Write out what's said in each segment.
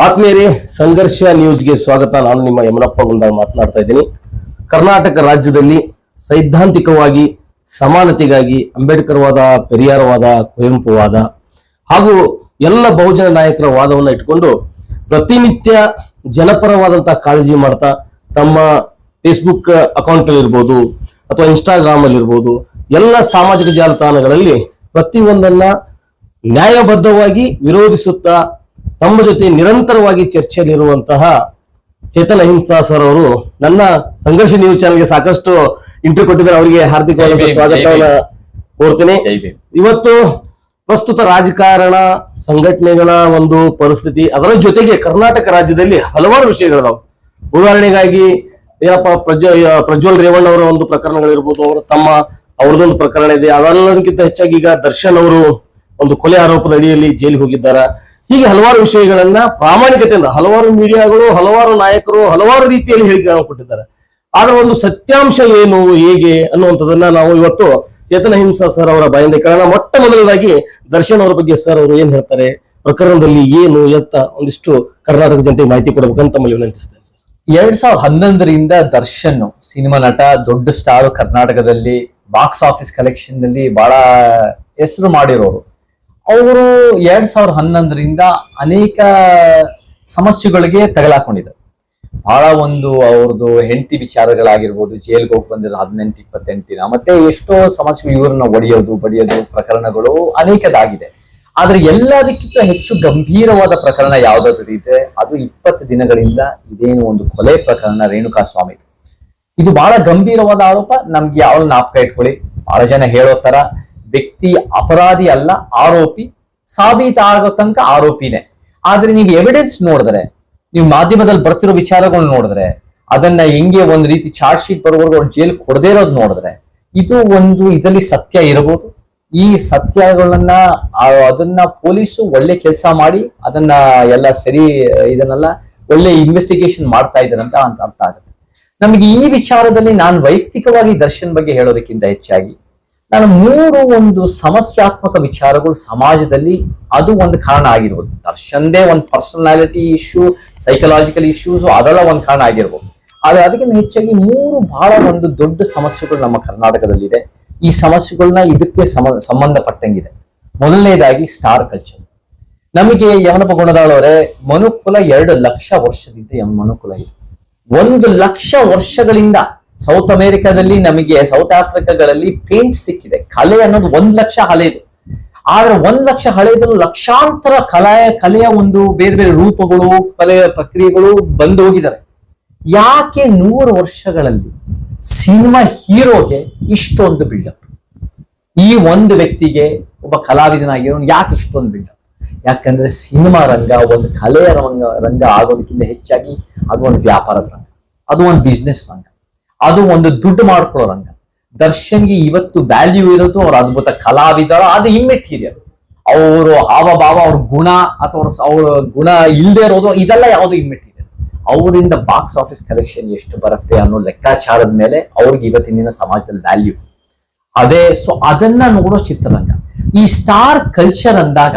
ಆತ್ಮೀಯರೇ, ಸಂಘರ್ಷ ನ್ಯೂಸ್ಗೆ ಸ್ವಾಗತ. ನಾನು ನಿಮ್ಮ ಯಮನಪ್ಪ ಗುಂಡಾಳ್ ಮಾತನಾಡ್ತಾ ಇದ್ದೀನಿ. ಕರ್ನಾಟಕ ರಾಜ್ಯದಲ್ಲಿ ಸೈದ್ಧಾಂತಿಕವಾಗಿ ಸಮಾನತೆಗಾಗಿ ಅಂಬೇಡ್ಕರ್ ವಾದ, ಪೆರಿಯಾರ್ ವಾದ, ಕುವೆಂಪು ವಾದ ಹಾಗೂ ಎಲ್ಲ ಬಹುಜನ ನಾಯಕರ ವಾದವನ್ನು ಇಟ್ಕೊಂಡು ಪ್ರತಿನಿತ್ಯ ಜನಪರವಾದಂತಹ ಕಾಳಜಿ ಮಾಡ್ತಾ ತಮ್ಮ ಫೇಸ್ಬುಕ್ ಅಕೌಂಟ್ ಅಲ್ಲಿ ಇರ್ಬೋದು ಅಥವಾ ಇನ್ಸ್ಟಾಗ್ರಾಮ್ ಅಲ್ಲಿ ಇರ್ಬೋದು ಎಲ್ಲ ಸಾಮಾಜಿಕ ಜಾಲತಾಣಗಳಲ್ಲಿ ಪ್ರತಿಯೊಂದನ್ನ ನ್ಯಾಯಬದ್ಧವಾಗಿ ವಿರೋಧಿಸುತ್ತಾ ತಮ್ಮ ಜೊತೆ ನಿರಂತರವಾಗಿ ಚರ್ಚೆಯಲ್ಲಿರುವಂತಹ ಚೇತನ್ ಅಹಿಂಸಾ ಸರ್ ಅವರು ನನ್ನ ಸಂಘರ್ಷ ನ್ಯೂಸ್ ಚಾನೆಲ್ಗೆ ಸಾಕಷ್ಟು ಇಂಟರ್ವ್ಯೂ ಕೊಟ್ಟಿದ್ದಾರೆ. ಅವರಿಗೆ ಹಾರ್ದಿಕವಾದ ಸ್ವಾಗತವನ್ನ ಕೋರ್ತೀನಿ. ಇವತ್ತು ಪ್ರಸ್ತುತ ರಾಜಕಾರಣ, ಸಂಘಟನೆಗಳ ಒಂದು ಪರಿಸ್ಥಿತಿ, ಅದರ ಜೊತೆಗೆ ಕರ್ನಾಟಕ ರಾಜ್ಯದಲ್ಲಿ ಹಲವಾರು ವಿಷಯಗಳಿದಾವೆ. ಉದಾಹರಣೆಗಾಗಿ ಏನಪ್ಪ ಪ್ರಜ್ವಲ್ ರೇವಣ್ಣ ಅವರ ಒಂದು ಪ್ರಕರಣಗಳಿರ್ಬೋದು, ಅವ್ರದೊಂದು ಪ್ರಕರಣ ಇದೆ. ಅದೆಲ್ಲದಕ್ಕಿಂತ ಹೆಚ್ಚಾಗಿ ಈಗ ದರ್ಶನ್ ಅವರು ಒಂದು ಕೊಲೆ ಆರೋಪದ ಅಡಿಯಲ್ಲಿ ಜೈಲಿಗೆ ಹೋಗಿದ್ದಾರೆ. ಹೀಗೆ ಹಲವಾರು ವಿಷಯಗಳನ್ನ ಪ್ರಾಮಾಣಿಕತೆಯಿಂದ ಹಲವಾರು ಮೀಡಿಯಾಗಳು, ಹಲವಾರು ನಾಯಕರು ಹಲವಾರು ರೀತಿಯಲ್ಲಿ ಹೇಳಿಕೆಗಳನ್ನು ಕೊಟ್ಟಿದ್ದಾರೆ. ಆದ್ರೆ ಒಂದು ಸತ್ಯಾಂಶ ಏನು, ಹೇಗೆ ಅನ್ನುವಂಥದ್ದನ್ನ ನಾವು ಇವತ್ತು ಚೇತನ್ ಅಹಿಂಸಾ ಸರ್ ಅವರ ಬಾಯಿಂದ ಕೇಳೋಣ. ಮೊಟ್ಟ ಮೊದಲನೇದಾಗಿ ದರ್ಶನ್ ಅವರ ಬಗ್ಗೆ ಸರ್ ಅವರು ಏನ್ ಹೇಳ್ತಾರೆ, ಪ್ರಕರಣದಲ್ಲಿ ಏನು ಎತ್ತ ಒಂದಿಷ್ಟು ಕರ್ನಾಟಕ ಜನತೆಗೆ ಮಾಹಿತಿ ಕೊಡಬೇಕಂತ ತಮ್ಮಲ್ಲಿ ವಿನಂತಿಸ್ತೇನೆ. 2011ರಿಂದ ದರ್ಶನ್ ಸಿನಿಮಾ ನಟ, ದೊಡ್ಡ ಸ್ಟಾರ್, ಕರ್ನಾಟಕದಲ್ಲಿ ಬಾಕ್ಸ್ ಆಫೀಸ್ ಕಲೆಕ್ಷನ್ ನಲ್ಲಿ ಬಹಳ ಹೆಸರು ಮಾಡಿರೋರು. ಅವರು 2011ರಿಂದ ಅನೇಕ ಸಮಸ್ಯೆಗಳಿಗೆ ತಗಲಾಕೊಂಡಿದ್ದಾರೆ. ಬಹಳ ಒಂದು ಅವ್ರದ್ದು ಹೆಂಡತಿ ವಿಚಾರಗಳಾಗಿರ್ಬೋದು, ಜೈಲ್ಗೆ ಹೋಗಿ ಬಂದಿರೋ 18-28 ದಿನ, ಮತ್ತೆ ಎಷ್ಟೋ ಸಮಸ್ಯೆ, ಇವ್ರನ್ನ ಒಡೆಯೋದು ಬಡಿಯೋದು ಪ್ರಕರಣಗಳು ಅನೇಕದಾಗಿದೆ. ಆದ್ರೆ ಎಲ್ಲದಕ್ಕಿಂತ ಹೆಚ್ಚು ಗಂಭೀರವಾದ ಪ್ರಕರಣ ಯಾವ್ದಾದ್ರು ಇದೆ, ಅದು 20 ದಿನಗಳಿಂದ ಇದೇನು ಒಂದು ಕೊಲೆ ಪ್ರಕರಣ ರೇಣುಕಾ ಸ್ವಾಮಿ. ಇದು ಬಹಳ ಗಂಭೀರವಾದ ಆರೋಪ. ನಮ್ಗೆ ಯಾವ ಜ್ಞಾಪಕ ಇಟ್ಕೊಳ್ಳಿ, ಬಹಳ ಜನ ಹೇಳೋ ತರ ವ್ಯಕ್ತಿ ಅಪರಾಧಿ ಅಲ್ಲ, ಆರೋಪಿ. ಸಾಬೀತು ಆಗೋ ತನಕ ಆರೋಪಿನೇ. ಆದ್ರೆ ನೀವು ಎವಿಡೆನ್ಸ್ ನೋಡಿದ್ರೆ, ನೀವು ಮಾಧ್ಯಮದಲ್ಲಿ ಬರ್ತಿರೋ ವಿಚಾರಗಳನ್ನ ನೋಡಿದ್ರೆ, ಅದನ್ನ ಹೆಂಗೆ ಒಂದ್ ರೀತಿ ಚಾರ್ಜ್ ಶೀಟ್ ಬರೋವರೆಗೂ ಅವ್ರು ಜೈಲ್ ಕೊಡದೇ ಇರೋದು ನೋಡಿದ್ರೆ, ಇದು ಒಂದು ಇದರಲ್ಲಿ ಸತ್ಯ ಇರಬಹುದು. ಈ ಸತ್ಯಗಳನ್ನ ಅದನ್ನ ಪೊಲೀಸು ಒಳ್ಳೆ ಕೆಲಸ ಮಾಡಿ ಅದನ್ನ ಎಲ್ಲ ಸರಿ, ಇದನ್ನೆಲ್ಲ ಒಳ್ಳೆ ಇನ್ವೆಸ್ಟಿಗೇಷನ್ ಮಾಡ್ತಾ ಇದ್ದಾರೆ ಅಂತ ಅರ್ಥ ಆಗುತ್ತೆ ನಮಗೆ. ಈ ವಿಚಾರದಲ್ಲಿ ನಾನು ವೈಯಕ್ತಿಕವಾಗಿ ದರ್ಶನ್ ಬಗ್ಗೆ ಹೇಳೋದಕ್ಕಿಂತ ಹೆಚ್ಚಾಗಿ ನಾನು 3 ಒಂದು ಸಮಸ್ಯಾತ್ಮಕ ವಿಚಾರಗಳು ಸಮಾಜದಲ್ಲಿ, ಅದು ಒಂದು ಕಾರಣ ಆಗಿರ್ಬೋದು. ದರ್ಶನ್ದೇ ಒಂದು ಪರ್ಸನಾಲಿಟಿ ಇಶ್ಯೂ, ಸೈಕಲಾಜಿಕಲ್ ಇಶ್ಯೂಸ್, ಅದೆಲ್ಲ ಒಂದು ಕಾರಣ ಆಗಿರ್ಬೋದು. ಆದ್ರೆ ಅದಕ್ಕಿಂತ ಹೆಚ್ಚಾಗಿ 3 ಬಹಳ ಒಂದು ದೊಡ್ಡ ಸಮಸ್ಯೆಗಳು ನಮ್ಮ ಕರ್ನಾಟಕದಲ್ಲಿದೆ. ಈ ಸಮಸ್ಯೆಗಳನ್ನ ಇದಕ್ಕೆ ಸಂಬಂಧಪಟ್ಟಂಗಿದೆ. ಮೊದಲನೇದಾಗಿ ಸ್ಟಾರ್ ಕಲ್ಚರ್. ನಮಗೆ ಯಮನಪ್ಪ ಗುಣದಾಳ್ ಅವರೇ, ಮನುಕುಲ 2 ಲಕ್ಷ ವರ್ಷದಿಂದ ಮನುಕುಲ ಇದೆ. 1 ಲಕ್ಷ ವರ್ಷಗಳಿಂದ ಸೌತ್ ಅಮೆರಿಕಾದಲ್ಲಿ, ನಮಗೆ ಸೌತ್ ಆಫ್ರಿಕಾಗಳಲ್ಲಿ ಪೇಂಟ್ ಸಿಕ್ಕಿದೆ. ಕಲೆ ಅನ್ನೋದು 1 ಲಕ್ಷ ಹಳೆಯದು. ಆದ್ರೆ 1 ಲಕ್ಷ ಹಳೆಯದಲ್ಲೂ ಲಕ್ಷಾಂತರ ಕಲೆಯ ಒಂದು ಬೇರೆ ಬೇರೆ ರೂಪಗಳು, ಕಲೆಯ ಪ್ರಕ್ರಿಯೆಗಳು ಬಂದು ಹೋಗಿದ್ದಾರೆ. ಯಾಕೆ 100 ವರ್ಷಗಳಲ್ಲಿ ಸಿನಿಮಾ ಹೀರೋಗೆ ಇಷ್ಟೊಂದು ಬಿಲ್ಡಪ್? ಈ ಒಂದು ವ್ಯಕ್ತಿಗೆ, ಒಬ್ಬ ಕಲಾವಿದನಾಗಿರೋ ಯಾಕೆ ಇಷ್ಟೊಂದು ಬಿಲ್ಡಪ್? ಯಾಕಂದ್ರೆ ಸಿನಿಮಾ ರಂಗ ಒಂದು ಕಲೆಯ ರಂಗ ಆಗೋದಕ್ಕಿಂತ ಹೆಚ್ಚಾಗಿ ಅದು ಒಂದು ವ್ಯಾಪಾರದ ರಂಗ, ಅದು ಒಂದು ಬಿಸ್ನೆಸ್ ರಂಗ, ಅದು ಒಂದು ದುಡ್ಡು ಮಾಡ್ಕೊಳ್ಳೋ ರಂಗ. ದರ್ಶನ್ಗೆ ಇವತ್ತು ವ್ಯಾಲ್ಯೂ ಇರೋದು ಅವ್ರ ಅದ್ಭುತ ಕಲಾವಿದರ, ಅದು ಇಮ್ಮೆಟೀರಿಯಲ್. ಅವರು ಹಾವಭಾವ, ಅವ್ರ ಗುಣ ಅಥವಾ ಅವ್ರ ಗುಣ ಇಲ್ಲದೆ ಇರೋದು, ಇದೆಲ್ಲ ಯಾವುದು ಇಮ್ಮೆಟೀರಿಯಲ್. ಅವರಿಂದ ಬಾಕ್ಸ್ ಆಫೀಸ್ ಕಲೆಕ್ಷನ್ ಎಷ್ಟು ಬರುತ್ತೆ ಅನ್ನೋ ಲೆಕ್ಕಾಚಾರದ ಮೇಲೆ ಅವ್ರಿಗೆ ಇವತ್ತಿನ ದಿನ ಸಮಾಜದಲ್ಲಿ ವ್ಯಾಲ್ಯೂ ಅದೇ. ಸೊ ಅದನ್ನ ನೋಡೋ ಚಿತ್ರರಂಗ. ಈ ಸ್ಟಾರ್ ಕಲ್ಚರ್ ಅಂದಾಗ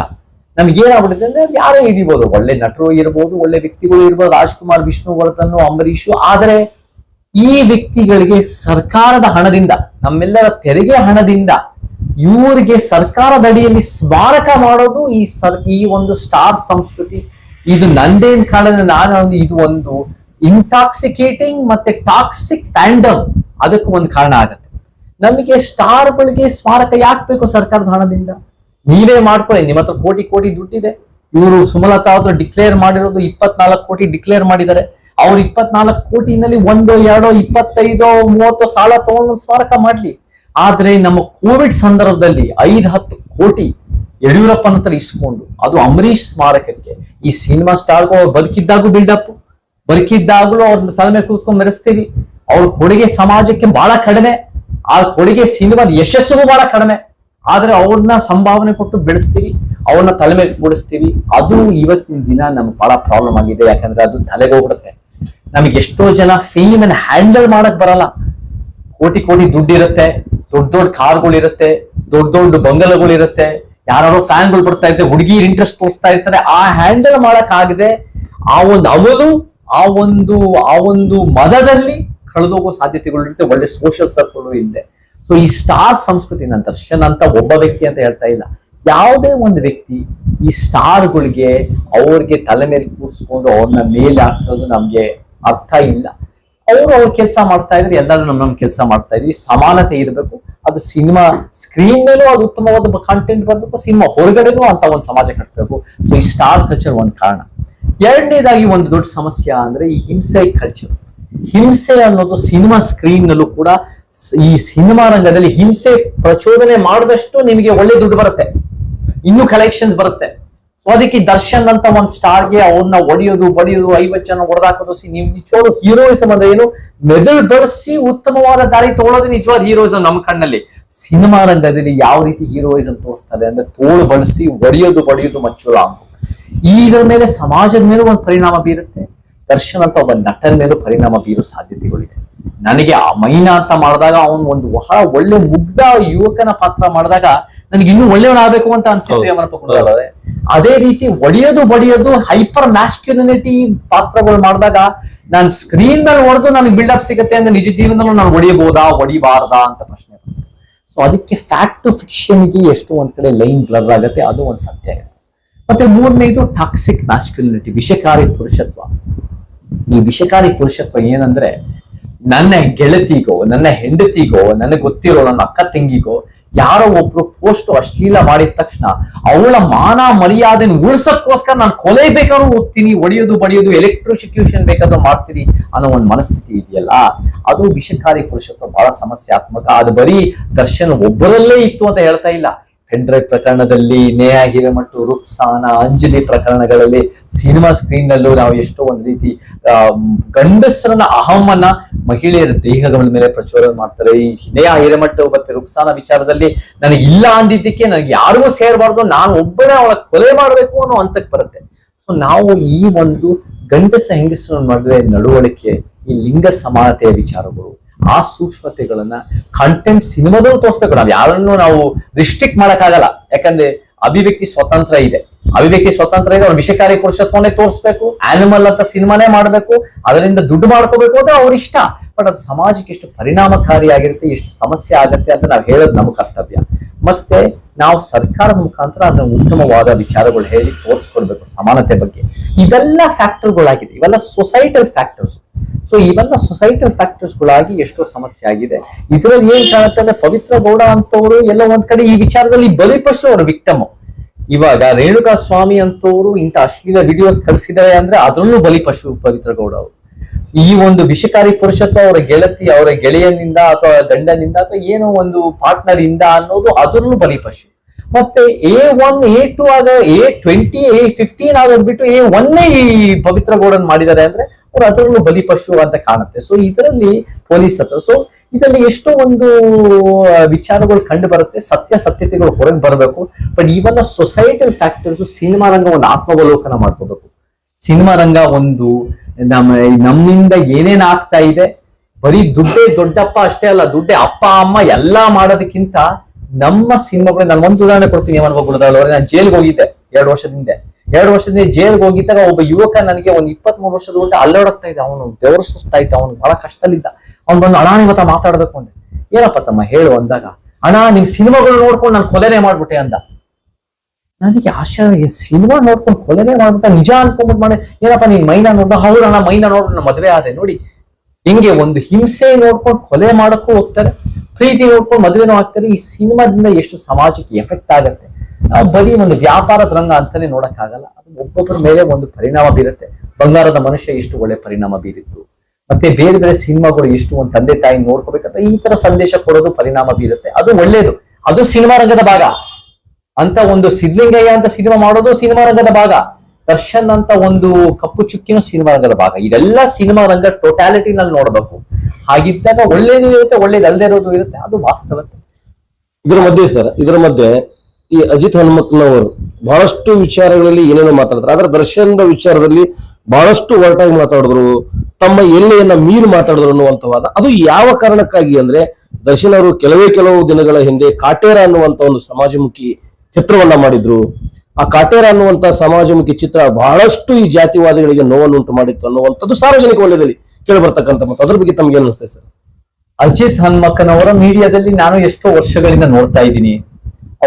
ನಮ್ಗೇನಾಗ್ಬಿಡುತ್ತೆ ಅಂದ್ರೆ, ಯಾರೋ ಹಿಡಿಬೋದು, ಒಳ್ಳೆ ನಟರು ಇರ್ಬೋದು, ಒಳ್ಳೆ ವ್ಯಕ್ತಿಗಳು ಇರ್ಬೋದು, ರಾಜ್ಕುಮಾರ್, ವಿಷ್ಣುವರ್ಧನ್, ಅಂಬರೀಷ್. ಆದರೆ ಈ ವ್ಯಕ್ತಿಗಳಿಗೆ ಸರ್ಕಾರದ ಹಣದಿಂದ, ನಮ್ಮೆಲ್ಲರ ತೆರಿಗೆ ಹಣದಿಂದ ಇವರಿಗೆ ಸರ್ಕಾರದ ಅಡಿಯಲ್ಲಿ ಸ್ಮಾರಕ ಮಾಡೋದು ಈ ಒಂದು ಸ್ಟಾರ್ ಸಂಸ್ಕೃತಿ. ಇದು ನಂದೇನ್ ಕಾರಣ, ಇದು ಒಂದು ಇಂಟಾಕ್ಸಿಕೇಟಿಂಗ್ ಮತ್ತೆ ಟಾಕ್ಸಿಕ್ ಫ್ಯಾಂಡಮ್, ಅದಕ್ಕೆ ಒಂದು ಕಾರಣ ಆಗತ್ತೆ. ನಮಗೆ ಸ್ಟಾರ್ಗಳಿಗೆ ಸ್ಮಾರಕ ಯಾಕೆ ಬೇಕು ಸರ್ಕಾರದ ಹಣದಿಂದ? ನೀವೇ ಮಾಡ್ಕೊಳ್ಳಿ, ನಿಮ್ಮ ಹತ್ರ ಕೋಟಿ ಕೋಟಿ ದುಡ್ಡಿದೆ. ಇವರು ಸುಮಲತಾ ಹತ್ರ ಡಿಕ್ಲೇರ್ ಮಾಡಿರೋದು 24 ಕೋಟಿ ಡಿಕ್ಲೇರ್ ಮಾಡಿದ್ದಾರೆ. ಅವ್ರು 24 ಕೋಟಿನಲ್ಲಿ 1, 2, 25, 30 ಸಾಲ ತಗೊಂಡು ಸ್ಮಾರಕ ಮಾಡ್ಲಿ. ಆದ್ರೆ ನಮ್ಮ ಕೋವಿಡ್ ಸಂದರ್ಭದಲ್ಲಿ 5-10 ಕೋಟಿ ಯಡಿಯೂರಪ್ಪನ ಹತ್ರ ಇಸ್ಕೊಂಡು, ಅದು ಅಂಬರೀಷ್ ಸ್ಮಾರಕಕ್ಕೆ. ಈ ಸಿನಿಮಾ ಸ್ಟಾರ್ಗೂ ಅವ್ರು ಬದುಕಿದ್ದಾಗೂ ಬಿಲ್ಡಪ್, ಬದುಕಿದ್ದಾಗಲೂ ಅವ್ರನ್ನ ತಲೆ ಮೇಲೆ ಕೂತ್ಕೊಂಡು ಮೆರೆಸ್ತೀವಿ. ಅವ್ರ ಕೊಡುಗೆ ಸಮಾಜಕ್ಕೆ ಬಹಳ ಕಡಿಮೆ, ಆ ಕೊಡುಗೆ ಸಿನಿಮಾದ ಯಶಸ್ಸಿಗೂ ಬಹಳ ಕಡಿಮೆ. ಆದ್ರೆ ಅವ್ರನ್ನ ಸಂಭಾವನೆ ಕೊಟ್ಟು ಬೆಳೆಸ್ತೀವಿ, ಅವ್ರನ್ನ ತಲೆ ಮೇಲೆ ಕೂಡಿಸ್ತೀವಿ. ಅದು ಇವತ್ತಿನ ದಿನ ನಮ್ಗೆ ಬಹಳ ಪ್ರಾಬ್ಲಮ್ ಆಗಿದೆ. ಯಾಕಂದ್ರೆ ಅದು ತಲೆಗೆ ಹೋಗ್ಬಿಡುತ್ತೆ. ನಮಗೆ ಎಷ್ಟೋ ಜನ ಫೇಮ್ ಅನ್ನ ಹ್ಯಾಂಡಲ್ ಮಾಡಕ್ ಬರಲ್ಲ. ಕೋಟಿ ಕೋಟಿ ದುಡ್ಡು ಇರುತ್ತೆ, ದೊಡ್ಡ ದೊಡ್ಡ ಕಾರ್ಗಳು ಇರುತ್ತೆ, ದೊಡ್ಡ ದೊಡ್ಡ ಬಂಗಲೆಗಳು ಇರುತ್ತೆ, ಯಾರು ಫ್ಯಾನ್ಗಳು ಬರ್ತಾ ಇರ್ತಾರೆ, ಹುಡುಗಿರ್ ಇಂಟ್ರೆಸ್ಟ್ ತೋರಿಸ್ತಾ ಇರ್ತಾರೆ. ಆ ಹ್ಯಾಂಡಲ್ ಮಾಡಕ್ ಆಗದೆ ಆ ಒಂದು ಅಮಲು ಆ ಒಂದು ಮದದಲ್ಲಿ ಕಳೆದೋಗೋ ಸಾಧ್ಯತೆಗಳಿರುತ್ತೆ. ಒಳ್ಳೆ ಸೋಷಿಯಲ್ ಸರ್ಕಲ್ ಇದೆ. ಸೊ ಈ ಸ್ಟಾರ್ ಸಂಸ್ಕೃತಿ, ನಾನು ದರ್ಶನ್ ಅಂತ ಒಬ್ಬ ವ್ಯಕ್ತಿ ಅಂತ ಹೇಳ್ತಾ ಇಲ್ಲ, ಯಾವುದೇ ಒಂದು ವ್ಯಕ್ತಿ ಈ ಸ್ಟಾರ್ಗಳಿಗೆ ಅವ್ರಿಗೆ ತಲೆ ಮೇಲೆ ಕೂರಿಸ್ಕೊಂಡು ಅವ್ರನ್ನ ಮೇಲೆ ಹಾಕ್ಸೋದು ನಮ್ಗೆ ಅರ್ಥ ಇಲ್ಲ. ಅವ್ರ ಕೆಲಸ ಮಾಡ್ತಾ ಇದ್ರೆ ಎಲ್ಲರೂ ನಮ್ ಕೆಲಸ ಮಾಡ್ತಾ ಇದ್ವಿ. ಸಮಾನತೆ ಇರಬೇಕು. ಅದು ಸಿನಿಮಾ ಸ್ಕ್ರೀನ್ ಮೇಲೂ ಅದು ಉತ್ತಮವಾದ ಕಂಟೆಂಟ್ ಬರ್ಬೇಕು, ಸಿನಿಮಾ ಹೊರಗಡೆನೂ ಅಂತ ಒಂದು ಸಮಾಜ ಕಟ್ಟಬೇಕು. ಸೊ ಈ ಸ್ಟಾರ್ ಕಲ್ಚರ್ ಒಂದು ಕಾರಣ. ಎರಡನೇದಾಗಿ ಒಂದು ದೊಡ್ಡ ಸಮಸ್ಯೆ ಅಂದ್ರೆ ಈ ಹಿಂಸೆ ಕಲ್ಚರ್. ಹಿಂಸೆ ಅನ್ನೋದು ಸಿನಿಮಾ ಸ್ಕ್ರೀನ್ ನಲ್ಲೂ ಕೂಡ, ಈ ಸಿನಿಮಾ ರಂಗದಲ್ಲಿ ಹಿಂಸೆ ಪ್ರಚೋದನೆ ಮಾಡಿದಷ್ಟು ನಿಮಗೆ ಒಳ್ಳೆ ದುಡ್ಡು ಬರುತ್ತೆ, ಇನ್ನೂ ಕಲೆಕ್ಷನ್ಸ್ ಬರುತ್ತೆ. ಸೊ ಅದಕ್ಕೆ ದರ್ಶನ್ ಅಂತ ಒಂದ್ ಸ್ಟಾರ್ಗೆ ಅವ್ರನ್ನ ಹೊಡೆಯೋದು ಬಡಿಯೋದು 50 ಜನ ಹೊಡೆದಾಕೋದು, ನೀವು ನಿಜವಾಗ್ಲೂ ಹೀರೋಯಿಸಮ್ ಅಂದ್ರೆ ಏನು, ಮೆದುಳು ಬಳಸಿ ಉತ್ತಮವಾದ ದಾರಿ ತಗೊಳ್ಳೋದು ನಿಜವಾದ ಹೀರೋಯಿಸಮ್ ನಮ್ಮ ಕಣ್ಣಲ್ಲಿ. ಸಿನಿಮಾ ರಂಗದಲ್ಲಿ ಯಾವ ರೀತಿ ಹೀರೋಯಿಸಮ್ ತೋರಿಸ್ತಾರೆ ಅಂದ್ರೆ ತೋಳು ಬಳಸಿ ಹೊಡೆಯೋದು ಬಡಿಯೋದು ಮಚ್ಚೋದು. ಇದರ ಮೇಲೆ ಸಮಾಜದ ಮೇಲೂ ಒಂದು ಪರಿಣಾಮ ಬೀರುತ್ತೆ. ದರ್ಶನ್ ಅಂತ ಒಬ್ಬ ನಟನ ಮೇಲೂ ಪರಿಣಾಮ ಬೀರೋ ಸಾಧ್ಯತೆಗಳಿದೆ. ನನಗೆ ಆ ಮೈನಾ ಅಂತ ಮಾಡಿದಾಗ ಅವನು ಒಂದು ಬಹಳ ಒಳ್ಳೆ ಮುಗ್ಧ ಯುವಕನ ಪಾತ್ರ ಮಾಡಿದಾಗ ನನಗೆ ಇನ್ನೂ ಒಳ್ಳೆಯವನಾಗಬೇಕು ಅಂತ ಅನ್ಸುತ್ತೆ ಯಮನಪ್ಪ ಕುಂದಾರವ್ರೆ. ಅದೇ ರೀತಿ ಒಡೆಯೋದು ಬಡಿಯೋದು ಹೈಪರ್ ಮ್ಯಾಸ್ಕ್ಯುಲಿನಿಟಿ ಪಾತ್ರಗಳು ಮಾಡಿದಾಗ ನಾನು ಸ್ಕ್ರೀನ್ ಮೇಲೆ ಹೊಡೆದು ನನಗೆ ಬಿಲ್ಡಪ್ ಸಿಗುತ್ತೆ ಅಂದ್ರೆ ನಿಜ ಜೀವನದಲ್ಲೂ ನಾನು ಹೊಡಿಬಹುದಾ ಹೊಡಿಬಾರ್ದಾ ಅಂತ ಪ್ರಶ್ನೆ ಬರುತ್ತೆ. ಸೊ ಅದಕ್ಕೆ ಫ್ಯಾಕ್ಟ್ ಟು ಫಿಕ್ಷನ್ಗೆ ಎಷ್ಟು ಒಂದ್ ಕಡೆ ಲೈನ್ ಬ್ಲರ್ ಆಗುತ್ತೆ, ಅದು ಒಂದು ಸತ್ಯ ಇದೆ. ಮತ್ತೆ ಮೂರನೇದು ಟಾಕ್ಸಿಕ್ ಮ್ಯಾಸ್ಕ್ಯುಲಿನಿಟಿ, ವಿಷಕಾರಿ ಪುರುಷತ್ವ. ಈ ವಿಷಕಾರಿ ಪುರುಷತ್ವ ಏನಂದ್ರೆ, ನನ್ನ ಗೆಳತಿಗೋ ನನ್ನ ಹೆಂಡತಿಗೋ ನನಗೆ ಗೊತ್ತಿರೋ ನನ್ನ ಅಕ್ಕ ತಂಗಿಗೋ ಯಾರೋ ಒಬ್ರು ಪೋಸ್ಟ್ ಅಶ್ಲೀಲ ಮಾಡಿದ ತಕ್ಷಣ ಅವಳ ಮಾನ ಮರ್ಯಾದೆನ ಉಳಿಸಕ್ಕೋಸ್ಕರ ನಾನು ಕೊಲೆ ಬೇಕಾದ್ರೂ ಓದ್ತೀನಿ, ಒಡೆಯೋದು ಬಡಿಯೋದು ಎಲೆಕ್ಟ್ರೋಸಿಕ್ಯೂಷನ್ ಬೇಕಾದ್ರೂ ಮಾಡ್ತೀನಿ ಅನ್ನೋ ಒಂದು ಮನಸ್ಥಿತಿ ಇದೆಯಲ್ಲ, ಅದು ವಿಷಕಾರಿ ಪುರುಷತ್ವ, ಬಹಳ ಸಮಸ್ಯಾತ್ಮಕ. ಅದು ಬರೀ ದರ್ಶನ್ ಒಬ್ಬರಲ್ಲೇ ಇತ್ತು ಅಂತ ಹೇಳ್ತಾ ಇಲ್ಲ. ಪೆಂಡ್ರೈವ್ ಪ್ರಕರಣದಲ್ಲಿ, ನೇಹಾ ಹಿರೇಮಠ್, ರುಕ್ಸಾನ, ಅಂಜಲಿ ಪ್ರಕರಣಗಳಲ್ಲಿ, ಸಿನಿಮಾ ಸ್ಕ್ರೀನ್ ನಲ್ಲೂ ನಾವು ಎಷ್ಟೋ ಒಂದು ರೀತಿ ಗಂಡಸರನ್ನ ಅಹಮನ್ನ ಮಹಿಳೆಯರ ದೇಹಗಳ ಮೇಲೆ ಪ್ರಚೋದನೆ ಮಾಡ್ತಾರೆ. ಈ ನೇಹಾ ಹಿರೇಮಠ್ ಮತ್ತೆ ರುಕ್ಸಾನ ವಿಚಾರದಲ್ಲಿ ನನಗೆ ಇಲ್ಲ ಅಂದಿದ್ದಕ್ಕೆ ನನಗೆ ಯಾರಿಗೂ ಸೇರಬಾರ್ದು, ನಾನು ಒಬ್ಬನೇ ಅವಳ ಕೊಲೆ ಮಾಡಬೇಕು ಅನ್ನೋ ಹಂತಕ್ಕೆ ಬರುತ್ತೆ. ಸೊ ನಾವು ಈ ಒಂದು ಗಂಡಸ ಹೆಂಗಸರ ಮದುವೆ ನಡವಳಿಕೆ, ಈ ಲಿಂಗ ಸಮಾನತೆಯ ವಿಚಾರಗಳು, ಆ ಸೂಕ್ಷ್ಮತೆಗಳನ್ನ ಕಂಟೆಂಟ್ ಸಿನಿಮಾದಲ್ಲೂ ತೋರಿಸ್ಬೇಕು. ನಾವು ಯಾರನ್ನು ನಾವು ರಿಸ್ಟ್ರಿಕ್ಟ್ ಮಾಡಕ್ಕಾಗಲ್ಲ, ಯಾಕಂದ್ರೆ ಅಭಿವ್ಯಕ್ತಿ ಸ್ವತಂತ್ರ ಇದೆ. ಅವ್ರ ವಿಷಕಾರಿ ಪುರುಷತ್ವನೇ ತೋರಿಸ್ಬೇಕು, ಆನಿಮಲ್ ಅಂತ ಸಿನಿಮಾನೇ ಮಾಡ್ಬೇಕು, ಅದರಿಂದ ದುಡ್ಡು ಮಾಡ್ಕೋಬೇಕು ಅಂದ್ರೆ ಅವ್ರ ಇಷ್ಟ. ಬಟ್ ಅದು ಸಮಾಜಕ್ಕೆ ಎಷ್ಟು ಪರಿಣಾಮಕಾರಿಯಾಗಿರುತ್ತೆ, ಎಷ್ಟು ಸಮಸ್ಯೆ ಆಗುತ್ತೆ ಅಂತ ನಾವು ಹೇಳೋದು ನಮ್ಮ ಕರ್ತವ್ಯ. ಮತ್ತೆ ನಾವು ಸರ್ಕಾರದ ಮುಖಾಂತರ ಅದನ್ನ ಉತ್ತಮವಾದ ವಿಚಾರಗಳು ಹೇಳಿ ತೋರಿಸ್ಕೊಡ್ಬೇಕು ಸಮಾನತೆ ಬಗ್ಗೆ. ಇದೆಲ್ಲ ಫ್ಯಾಕ್ಟರ್ಗಳಾಗಿದೆ, ಇವೆಲ್ಲ ಸೊಸೈಟಲ್ ಫ್ಯಾಕ್ಟರ್ಸ್. ಸೊ ಇವೆಲ್ಲ ಸೊಸೈಟಲ್ ಫ್ಯಾಕ್ಟರ್ಸ್ಗಳಾಗಿ ಎಷ್ಟೋ ಸಮಸ್ಯೆ ಆಗಿದೆ. ಇದರಲ್ಲಿ ಏನ್ ಕಾಣುತ್ತೆ ಅಂದ್ರೆ, ಪವಿತ್ರ ಗೌಡ ಅಂತವರು ಎಲ್ಲ ಒಂದ್ ಕಡೆ ಈ ವಿಚಾರದಲ್ಲಿ ಬಲಿಪಶು, ಅವರ ವಿಕ್ಟಮ್. ಇವಾಗ ರೇಣುಕಾ ಸ್ವಾಮಿ ಅಂತವರು ಇಂಥ ಅಶ್ಲೀಲ ವಿಡಿಯೋಸ್ ಕಳಿಸಿದ್ದಾರೆ ಅಂದ್ರೆ ಅದರಲ್ಲೂ ಬಲಿಪಶು ಪವಿತ್ರ ಗೌಡ ಅವರು. ಈ ಒಂದು ವಿಷಕಾರಿ ಪುರುಷತ್ವ ಅವರ ಗೆಳತಿ, ಅವರ ಗೆಳೆಯನಿಂದ ಅಥವಾ ಗಂಡನಿಂದ ಅಥವಾ ಏನೋ ಒಂದು ಪಾರ್ಟ್ನರ್ ಇಂದ ಅನ್ನೋದು ಅದರಲ್ಲೂ ಬಲಿಪಶು. ಮತ್ತೆ A1 A2 ಆಗ A20 A15 ಆಗೋದ್ ಬಿಟ್ಟು A1 ಈ ಪವಿತ್ರ ಗೌಡನ್ ಮಾಡಿದ್ದಾರೆ ಅಂದ್ರೆ ಅವ್ರು ಅದರಲ್ಲೂ ಬಲಿಪಶು ಅಂತ ಕಾಣುತ್ತೆ. ಸೊ ಇದರಲ್ಲಿ ಪೊಲೀಸ್ ಹತ್ರ, ಸೊ ಇದರಲ್ಲಿ ಎಷ್ಟೋ ಒಂದು ವಿಚಾರಗಳು ಕಂಡು ಬರುತ್ತೆ, ಸತ್ಯತೆಗಳು ಹೊರಗೆ ಬರಬೇಕು. ಬಟ್ ಇವೆಲ್ಲ ಸೊಸೈಟಲ್ ಫ್ಯಾಕ್ಟರ್ಸ್. ಸಿನಿಮಾ ರಂಗ ಒಂದು ಆತ್ಮಾವಲೋಕನ ಮಾಡ್ಕೋಬೇಕು. ಸಿನಿಮಾ ರಂಗ ಒಂದು ನಮ್ಮಿಂದ ಏನೇನ್ ಆಗ್ತಾ ಇದೆ, ಬರೀ ದುಡ್ಡೇ ದೊಡ್ಡಪ್ಪ ಅಷ್ಟೇ ಅಲ್ಲ, ದುಡ್ಡೇ ಅಪ್ಪ ಅಮ್ಮ ಎಲ್ಲಾ ಮಾಡೋದಕ್ಕಿಂತ ನಮ್ಮ ಸಿನಿಮಾಗಳು. ನಾನು ಒಂದು ಉದಾಹರಣೆ ಕೊಡ್ತೀನಿ. ನಾನು ಜೈಲ್ಗೆ ಹೋಗಿದ್ದೆ 2 ವರ್ಷದಿಂದ ಜೈಲ್ಗೆ ಹೋಗಿದ್ದಾಗ ಒಬ್ಬ ಯುವಕ ನನಗೆ ಒಂದು 23 ವರ್ಷದ ಊಟ ಅಲ್ಲಾಡಕ್ತಾ ಇದ್ದ, ಅವನು ಬೆವರು ಸುಸ್ತಾಯ್ತು, ಅವನು ಬಹಳ ಕಷ್ಟದಲ್ಲಿದ್ದ. ಅವ್ನು ಬಂದು, ಅಣ್ಣ ಇವತ್ತ ಮಾತಾಡ್ಬೇಕು ಅಂದೆ. ಏನಪ್ಪ ತಮ್ಮ ಹೇಳು ಅಂದಾಗ, ಅಣ್ಣ ನಿಮ್ ಸಿನಿಮಾಗಳು ನೋಡ್ಕೊಂಡು ನಾನು ಕೊಲೆನೇ ಮಾಡ್ಬಿಟ್ಟೆ ಅಂದ. ನನಗೆ ಆಶ್ಚರ್ಯ, ಸಿನಿಮಾ ನೋಡ್ಕೊಂಡು ಕೊಲೆನೇ ಮಾಡ್ಬಿಟ್ಟ, ನಿಜ ಅನ್ಕೊಂಡ್ಬಿಟ್ಟು ಮಾಡಿ. ಏನಪ್ಪ ನೀನ್ ಮೈನಾ ನೋಡ್ದ? ಹೌದಣ್ಣ ಮೈನಾ ನೋಡ್ಬಿಟ್ಟು ನಾನು ಮದ್ವೆ ಆದೆ. ನೋಡಿ ಹಿಂಗೆ ಒಂದು ಹಿಂಸೆ ನೋಡ್ಕೊಂಡು ಕೊಲೆ ಮಾಡಕ್ಕೂ ಹೋಗ್ತಾರೆ, ಪ್ರೀತಿ ನೋಡ್ಕೊಂಡು ಮದುವೆನೂ ಆಗ್ತಾರೆ. ಈ ಸಿನಿಮಾದಿಂದ ಎಷ್ಟು ಸಮಾಜಕ್ಕೆ ಎಫೆಕ್ಟ್ ಆಗುತ್ತೆ. ನಾವು ಬರೀ ಒಂದು ವ್ಯಾಪಾರದ ರಂಗ ಅಂತಾನೆ ನೋಡಕ್ಕಾಗಲ್ಲ, ಅದು ಒಬ್ಬೊಬ್ಬರ ಮೇಲೆ ಒಂದು ಪರಿಣಾಮ ಬೀರುತ್ತೆ. ಬಂಗಾರದ ಮನುಷ್ಯ ಎಷ್ಟು ಒಳ್ಳೆ ಪರಿಣಾಮ ಬೀರಿತ್ತು. ಮತ್ತೆ ಬೇರೆ ಬೇರೆ ಸಿನಿಮಾಗಳು ಎಷ್ಟು ಒಂದು ತಂದೆ ತಾಯಿ ನೋಡ್ಕೋಬೇಕಂತ ಈ ತರ ಸಂದೇಶ ಕೊಡೋದು ಪರಿಣಾಮ ಬೀರುತ್ತೆ. ಅದು ಒಳ್ಳೇದು, ಅದು ಸಿನಿಮಾ ರಂಗದ ಭಾಗ. ಅಂತ ಒಂದು ಸಿದ್ಲಿಂಗಯ್ಯ ಅಂತ ಸಿನಿಮಾ ಮಾಡೋದು ಸಿನಿಮಾ ರಂಗದ ಭಾಗ. ದರ್ಶನ್ ಅಂತ ಒಂದು ಕಪ್ಪು ಚುಕ್ಕಿನೂ ಸಿನಿಮಾ ರಂಗದ ಭಾಗ. ಇದೆಲ್ಲ ಸಿನಿಮಾ ರಂಗ ಟೋಟಾಲಿಟಿನಲ್ಲಿ ನೋಡ್ಬೇಕು. ಹಾಗಿದ್ದಾಗ ಒಳ್ಳೇದು ಇರುತ್ತೆ, ಒಳ್ಳೇದು ಅಲ್ಲದೆ ಇರೋದು ಇರುತ್ತೆ, ಅದು ವಾಸ್ತವತೆ. ಇದರ ಮಧ್ಯೆ ಈ ಅಜಿತ್ ಹನುಮಕ್ನವರು ಬಹಳಷ್ಟು ವಿಚಾರಗಳಲ್ಲಿ ಏನೇನೋ ಮಾತಾಡಿದ್ರು. ಆದ್ರೆ ದರ್ಶನದ ವಿಚಾರದಲ್ಲಿ ಬಹಳಷ್ಟು ಒರಟಾಗಿ ಮಾತಾಡಿದ್ರು, ತಮ್ಮ ಎಲ್ಲೆಯನ್ನ ಮೀರಿ ಮಾತಾಡಿದ್ರು ಅನ್ನುವಂಥವಾದ. ಅದು ಯಾವ ಕಾರಣಕ್ಕಾಗಿ ಅಂದ್ರೆ, ದರ್ಶನ್ ಅವರು ಕೆಲವು ದಿನಗಳ ಹಿಂದೆ ಕಾಟೇರ ಅನ್ನುವಂತ ಒಂದು ಸಮಾಜಮುಖಿ ಚಿತ್ರವನ್ನ ಮಾಡಿದ್ರು. ಆ ಕಾಟೇರ ಅನ್ನುವಂತ ಸಮಾಜಮುಖಿ ಚಿತ್ರ ಬಹಳಷ್ಟು ಈ ಜಾತಿವಾದಿಗಳಿಗೆ ನೋವನ್ನುಂಟು ಮಾಡಿತ್ತು ಅನ್ನುವಂಥದ್ದು ಸಾರ್ವಜನಿಕ ವಲಯದಲ್ಲಿ ಕೇಳಿಬರ್ತಕ್ಕಂಥ ಮತ್ತು ಅದ್ರ ಬಗ್ಗೆ ತಮ್ಗೆ ಏನ್ ಅನಿಸ್ತದೆ ಸರ್? ಅಜಿತ್ ಹನ್ಮಕ್ಕನವರ ಮೀಡಿಯಾದಲ್ಲಿ ನಾನು ಎಷ್ಟೋ ವರ್ಷಗಳಿಂದ ನೋಡ್ತಾ ಇದ್ದೀನಿ.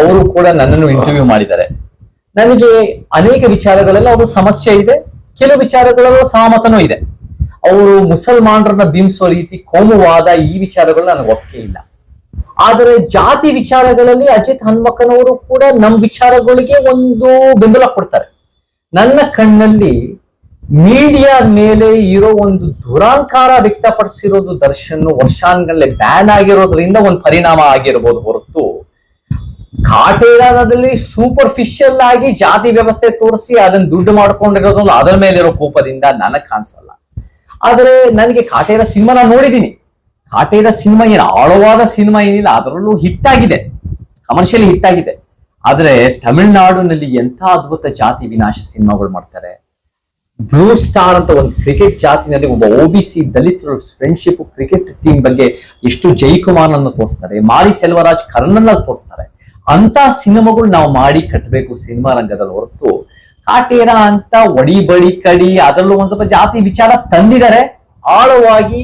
ಅವರು ಕೂಡ ನನ್ನನ್ನು ಇಂಟರ್ವ್ಯೂ ಮಾಡಿದ್ದಾರೆ. ನನಗೆ ಅನೇಕ ವಿಚಾರಗಳೆಲ್ಲ ಅವ್ರ ಸಮಸ್ಯೆ ಇದೆ, ಕೆಲವು ವಿಚಾರಗಳಲ್ಲೂ ಸಹಮತನೂ ಇದೆ. ಅವರು ಮುಸಲ್ಮಾನರನ್ನ ಬಿಂಬಿಸೋ ರೀತಿ ಕೋಮುವಾದ ಈ ವಿಚಾರಗಳು ನನಗೆ ಒಪ್ಪಿಗೆ ಇಲ್ಲ. ಆದರೆ ಜಾತಿ ವಿಚಾರಗಳಲ್ಲಿ ಅಜಿತ್ ಹನ್ಮಕ್ಕನವರು ಕೂಡ ನಮ್ಮ ವಿಚಾರಗಳಿಗೆ ಒಂದು ಬೆಂಬಲ ಕೊಡ್ತಾರೆ. ನನ್ನ ಕಣ್ಣಲ್ಲಿ ಮೀಡಿಯಾ ಮೇಲೆ ಇರೋ ಒಂದು ದುರಾಂಕಾರ ವ್ಯಕ್ತಪಡಿಸಿರೋದು ದರ್ಶನ್ ವರ್ಷಾನ್ಗಳೇ ಬ್ಯಾನ್ ಆಗಿರೋದ್ರಿಂದ ಒಂದು ಪರಿಣಾಮ ಆಗಿರ್ಬೋದು ಹೊರತು ಕಾಟೇರದಲ್ಲಿ ಸೂಪರ್ಫಿಷಿಯಲ್ ಆಗಿ ಜಾತಿ ವ್ಯವಸ್ಥೆ ತೋರಿಸಿ ಅದನ್ನ ದುಡ್ಡು ಮಾಡ್ಕೊಂಡಿರೋದು ಅದರ ಮೇಲಿರೋ ಕೋಪದಿಂದ ನನಗ್ ಕಾಣಿಸಲ್ಲ. ಆದ್ರೆ ನನಗೆ ಕಾಟೇರ ಸಿನಿಮಾ ನಾನು ನೋಡಿದ್ದೀನಿ. ಕಾಟೇರ ಸಿನಿಮಾ ಏನು ಆಳವಾದ ಸಿನಿಮಾ ಏನಿಲ್ಲ, ಅದರಲ್ಲೂ ಹಿಟ್ ಆಗಿದೆ, ಕಮರ್ಷಿಯಲಿ ಹಿಟ್ ಆಗಿದೆ. ಆದ್ರೆ ತಮಿಳುನಾಡಿನಲ್ಲಿ ಎಂಥ ಅದ್ಭುತ ಜಾತಿ ವಿನಾಶ ಸಿನಿಮಾಗಳು ಮಾಡ್ತಾರೆ. ಬ್ಲೂ ಸ್ಟಾರ್ ಅಂತ ಒಂದು ಕ್ರಿಕೆಟ್ ಜಾತಿನಲ್ಲಿ ಒಬ್ಬ OBC ದಲಿತರ ಫ್ರೆಂಡ್ಶಿಪ್ ಕ್ರಿಕೆಟ್ ಟೀಮ್ ಬಗ್ಗೆ ಎಷ್ಟು ಜೈಕುಮಾರ್ ಅನ್ನು ತೋರಿಸ್ತಾರೆ, ಮಾರಿ ಸೆಲ್ವರಾಜ್ ಕರ್ನನ್ನ ತೋರಿಸ್ತಾರೆ. ಅಂತ ಸಿನಿಮಾಗಳು ನಾವು ಮಾಡಿ ಕಟ್ಟಬೇಕು ಸಿನಿಮಾ ರಂಗದಲ್ಲಿ ಹೊರತು ಕಾಟೇರ ಅಂತ ಒಡಿ ಬಡಿ ಕಡಿ ಅದರಲ್ಲೂ ಒಂದ್ ಸ್ವಲ್ಪ ಜಾತಿ ವಿಚಾರ ತಂದಿದ್ದಾರೆ, ಆಳವಾಗಿ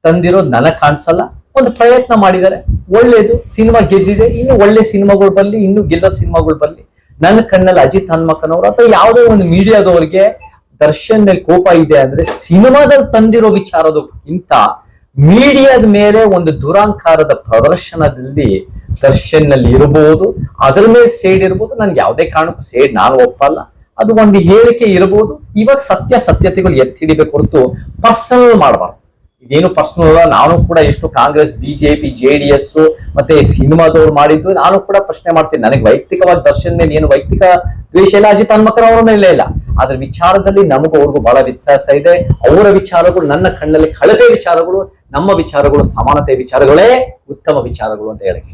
ತಂದಿರೋದು ನನಗ್ ಕಾಣಿಸಲ್ಲ. ಒಂದು ಪ್ರಯತ್ನ ಮಾಡಿದ್ದಾರೆ, ಒಳ್ಳೇದು, ಸಿನಿಮಾ ಗೆದ್ದಿದೆ, ಇನ್ನು ಒಳ್ಳೆ ಸಿನಿಮಾಗಳು ಬರ್ಲಿ, ಇನ್ನು ಗೆಲ್ಲೋ ಸಿನಿಮಾಗಳು ಬರ್ಲಿ. ನನ್ನ ಕಣ್ಣಲ್ಲಿ ಅಜಿತ್ ಹನ್ಮಕ್ಕನವರು ಅಥವಾ ಯಾವುದೋ ಒಂದು ಮೀಡಿಯಾದವ್ರಿಗೆ ದರ್ಶನ್ ಮೇಲೆ ಕೋಪ ಇದೆ ಅಂದ್ರೆ ಸಿನಿಮಾದಲ್ಲಿ ತಂದಿರೋ ವಿಚಾರದಕ್ಕಿಂತ ಮೀಡಿಯಾದ ಮೇಲೆ ಒಂದು ದುರಾಂಕಾರದ ಪ್ರದರ್ಶನದಲ್ಲಿ ದರ್ಶನ್ ನಲ್ಲಿ ಇರಬಹುದು, ಅದರ ಮೇಲೆ ಸೇಡ್ ಇರ್ಬೋದು. ನನ್ಗೆ ಯಾವುದೇ ಕಾರಣಕ್ಕೂ ಸೇಡ್ ನಾನು ಒಪ್ಪಲ್ಲ. ಅದು ಒಂದು ಹೇಳಿಕೆ ಇರಬಹುದು. ಇವಾಗ ಸತ್ಯತೆಗಳು ಎತ್ತಿ ಹಿಡಿಬೇಕು ಹೊರತು ಪರ್ಸನಲ್ ಮಾಡಬಾರ್ದು. ಇದೇನು ಪರ್ಸನಲ್ ಅಲ್ಲ. ನಾನು ಕೂಡ ಎಷ್ಟು ಕಾಂಗ್ರೆಸ್, BJP, JDS ಮತ್ತೆ ಸಿನಿಮಾದವ್ರು ಮಾಡಿದ್ದು ನಾನು ಕೂಡ ಪ್ರಶ್ನೆ ಮಾಡ್ತೀನಿ. ನನಗೆ ವೈಯಕ್ತಿಕವಾಗಿ ದರ್ಶನ್ ಮೇಲೆ ಏನು ವೈಯಕ್ತಿಕ ದ್ವೇಷ ಇಲ್ಲ, ಅಜಿತ್ ಹನ್ಮಕ್ಕರ್ ಅವರ ಮೇಲೆ ಇಲ್ಲ. ಅದ್ರ ವಿಚಾರದಲ್ಲಿ ನಮಗೂ ಅವ್ರಿಗೂ ಬಹಳ ವ್ಯತ್ಯಾಸ ಇದೆ. ಅವರ ವಿಚಾರಗಳು ನನ್ನ ಕಣ್ಣಲ್ಲಿ ಕಳಪೆ ವಿಚಾರಗಳು, ನಮ್ಮ ವಿಚಾರಗಳು ಸಮಾನತೆ ವಿಚಾರಗಳೇ ಉತ್ತಮ ವಿಚಾರಗಳು ಅಂತ ಹೇಳಕ್ಕೆ